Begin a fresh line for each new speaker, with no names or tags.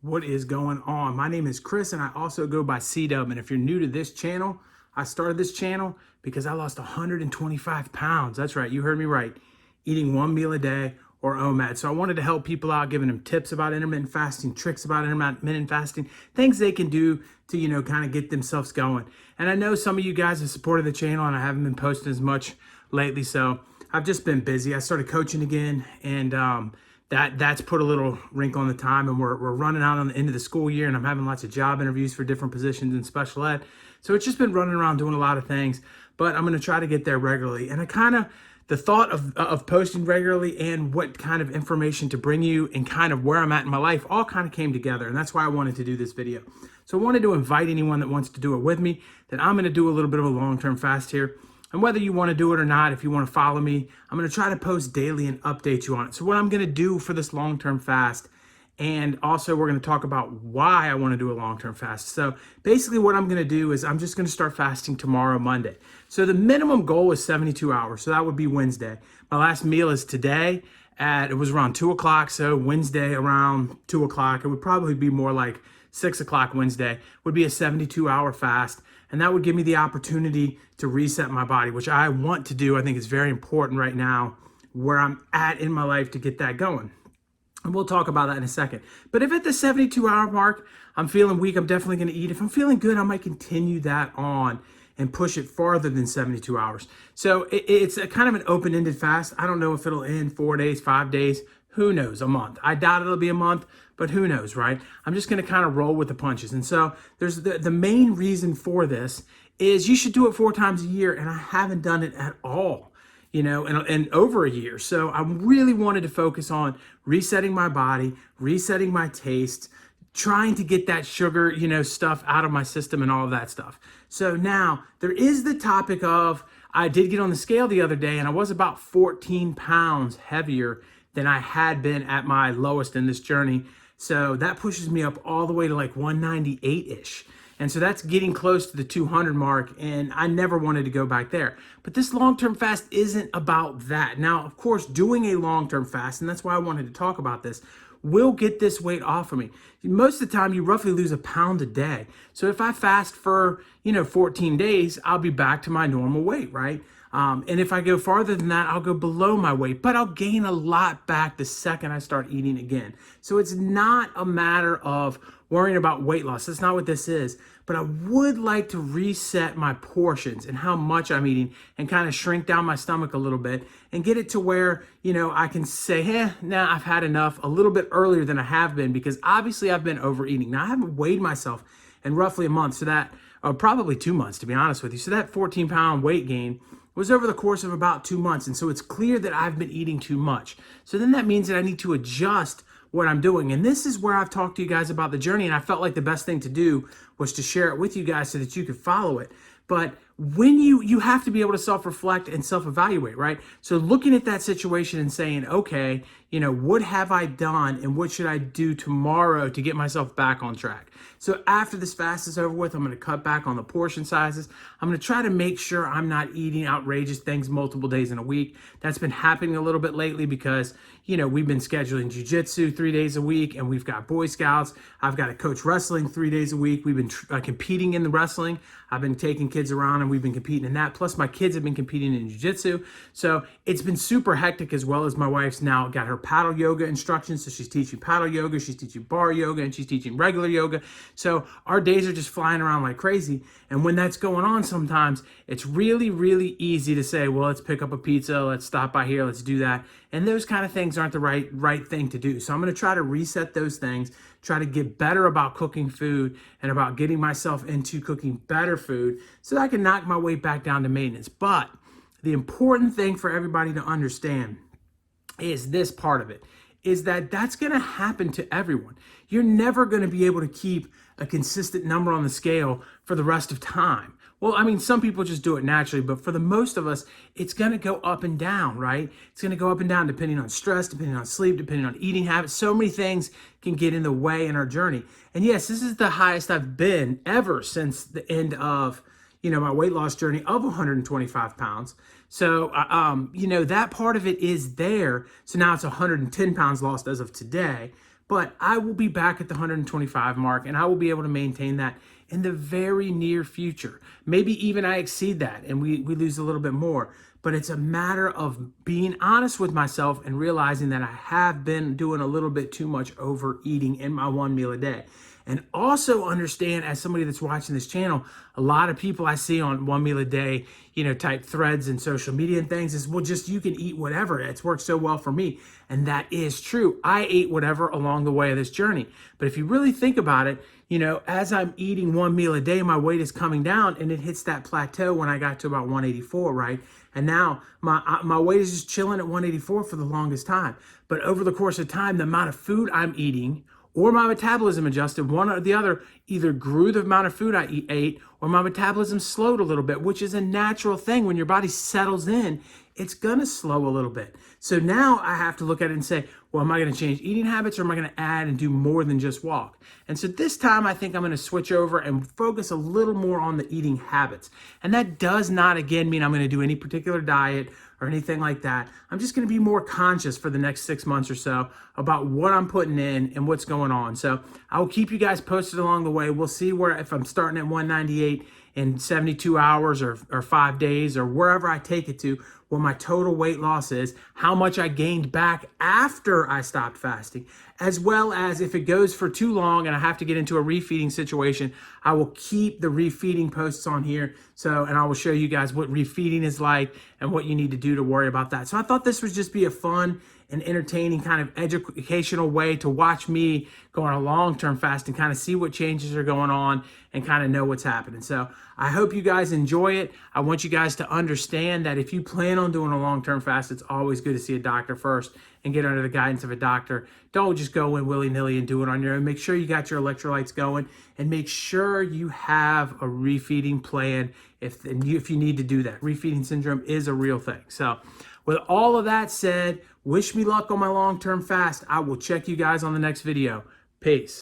What is going on? My name is Chris and I also go by C-Dub. And if you're new to this channel, I started this channel because I lost 125 pounds. That's right, you heard me right. Eating one meal a day or OMAD. So I wanted to help people out, giving them tips about intermittent fasting, tricks about intermittent fasting, things they can do to, kind of get themselves going. And I know some of you guys have supported the channel and I haven't been posting as much lately. So I've just been busy. I started coaching again and that's put a little wrinkle in the time, and we're running out on the end of the school year, and I'm having lots of job interviews for different positions in special ed. So it's just been running around doing a lot of things, but I'm going to try to get there regularly. And the thought of posting regularly and what kind of information to bring you and kind of where I'm at in my life all kind of came together. And that's why I wanted to do this video. So I wanted to invite anyone that wants to do it with me, that I'm going to do a little bit of a long-term fast here. And whether you want to do it or not, if you want to follow me, I'm going to try to post daily and update you on it. So what I'm going to do for this long-term fast, and also we're going to talk about why I want to do a long-term fast. So basically what I'm going to do is I'm just going to start fasting tomorrow, Monday. So the minimum goal is 72 hours. So that would be Wednesday. My last meal is today it was around 2 o'clock. So Wednesday around 2 o'clock, it would probably be more like 6 o'clock Wednesday, would be a 72-hour fast. And that would give me the opportunity to reset my body, which I want to do. I think it's very important right now where I'm at in my life to get that going. And we'll talk about that in a second. But if at the 72-hour mark, I'm feeling weak, I'm definitely going to eat. If I'm feeling good, I might continue that on and push it farther than 72 hours. So it's a kind of an open-ended fast. I don't know if it'll end 4 days, 5 days, who knows, a month. I doubt it'll be a month, but who knows, right? I'm just going to kind of roll with the punches. And so there's the main reason for this is you should do it 4 times a year, and I haven't done it at all, in over a year. So I really wanted to focus on resetting my body, resetting my taste, trying to get that sugar, stuff out of my system and all of that stuff. So now there is the topic of, I did get on the scale the other day and I was about 14 pounds heavier than I had been at my lowest in this journey. So that pushes me up all the way to like 198-ish. And so that's getting close to the 200 mark, and I never wanted to go back there. But this long-term fast isn't about that. Now, of course, doing a long-term fast, and that's why I wanted to talk about this, will get this weight off of me. Most of the time, you roughly lose a pound a day. So if I fast for, 14 days, I'll be back to my normal weight, right? And if I go farther than that, I'll go below my weight, but I'll gain a lot back the second I start eating again. So it's not a matter of worrying about weight loss. That's not what this is. But I would like to reset my portions and how much I'm eating and kind of shrink down my stomach a little bit and get it to where, I can say, now I've had enough a little bit earlier than I have been, because obviously I've been overeating. Now I haven't weighed myself in roughly a month. So that, probably 2 months, to be honest with you. So that 14-pound weight gain was over the course of about 2 months. And so it's clear that I've been eating too much. So then that means that I need to adjust what I'm doing. And this is where I've talked to you guys about the journey, and I felt like the best thing to do was to share it with you guys so that you could follow it. But when you have to be able to self-reflect and self-evaluate, right? So looking at that situation and saying, okay, what have I done and what should I do tomorrow to get myself back on track? So after this fast is over with, I'm going to cut back on the portion sizes. I'm going to try to make sure I'm not eating outrageous things multiple days in a week. That's been happening a little bit lately because, we've been scheduling jiu-jitsu 3 days a week, and we've got Boy Scouts. I've got to coach wrestling 3 days a week. We've been competing in the wrestling. I've been taking kids around and we've been competing in that. Plus my kids have been competing in jiu-jitsu. So it's been super hectic, as well as my wife's now got her paddle yoga instructions. So she's teaching paddle yoga, she's teaching bar yoga, and she's teaching regular yoga. So our days are just flying around like crazy. And when that's going on, sometimes it's really, really easy to say, well, let's pick up a pizza, let's stop by here, let's do that. And those kind of things aren't the right thing to do. So I'm going to try to reset those things, try to get better about cooking food and about getting myself into cooking better food so that I can knock my weight back down to maintenance. But the important thing for everybody to understand is this part of it, is that that's going to happen to everyone. You're never going to be able to keep a consistent number on the scale for the rest of time. Well, I mean, some people just do it naturally, but for the most of us, it's going to go up and down, right? It's going to go up and down depending on stress, depending on sleep, depending on eating habits. So many things can get in the way in our journey. And yes, this is the highest I've been ever since the end of, my weight loss journey of 125 pounds. So, that part of it is there. So now it's 110 pounds lost as of today. but I will be back at the 125 mark, and I will be able to maintain that in the very near future. Maybe even I exceed that and we lose a little bit more. But it's a matter of being honest with myself and realizing that I have been doing a little bit too much overeating in my one meal a day. And also understand, as somebody that's watching this channel, a lot of people I see on one meal a day, type threads and social media and things is, well, just you can eat whatever. It's worked so well for me. And that is true. I ate whatever along the way of this journey. But if you really think about it, as I'm eating one meal a day, my weight is coming down and it hits that plateau when I got to about 184, right? And now my weight is just chilling at 184 for the longest time. But over the course of time, the amount of food I'm eating or my metabolism adjusted, one or the other, either grew the amount of food I ate or my metabolism slowed a little bit, which is a natural thing. When your body settles in, it's gonna slow a little bit. So now I have to look at it and say, well, am I gonna change eating habits or am I gonna add and do more than just walk? And so this time I think I'm gonna switch over and focus a little more on the eating habits. And that does not, again, mean I'm gonna do any particular diet or anything like that. I'm just gonna be more conscious for the next 6 months or so about what I'm putting in and what's going on. So I will keep you guys posted along the way. We'll see where, if I'm starting at 198 in 72 hours or 5 days or wherever I take it to, what my total weight loss is, how much I gained back after I stopped fasting, as well as if it goes for too long and I have to get into a refeeding situation, I will keep the refeeding posts on here. And I will show you guys what refeeding is like and what you need to do to worry about that. So I thought this would just be a fun and entertaining kind of educational way to watch me go on a long-term fast and kind of see what changes are going on and kind of know what's happening. So I hope you guys enjoy it. I want you guys to understand that if you plan on doing a long-term fast, it's always good to see a doctor first and get under the guidance of a doctor. Don't just go in willy-nilly and do it on your own. Make sure you got your electrolytes going and make sure you have a refeeding plan if you need to do that. Refeeding syndrome is a real thing. So with all of that said, wish me luck on my long-term fast. I will check you guys on the next video. Peace.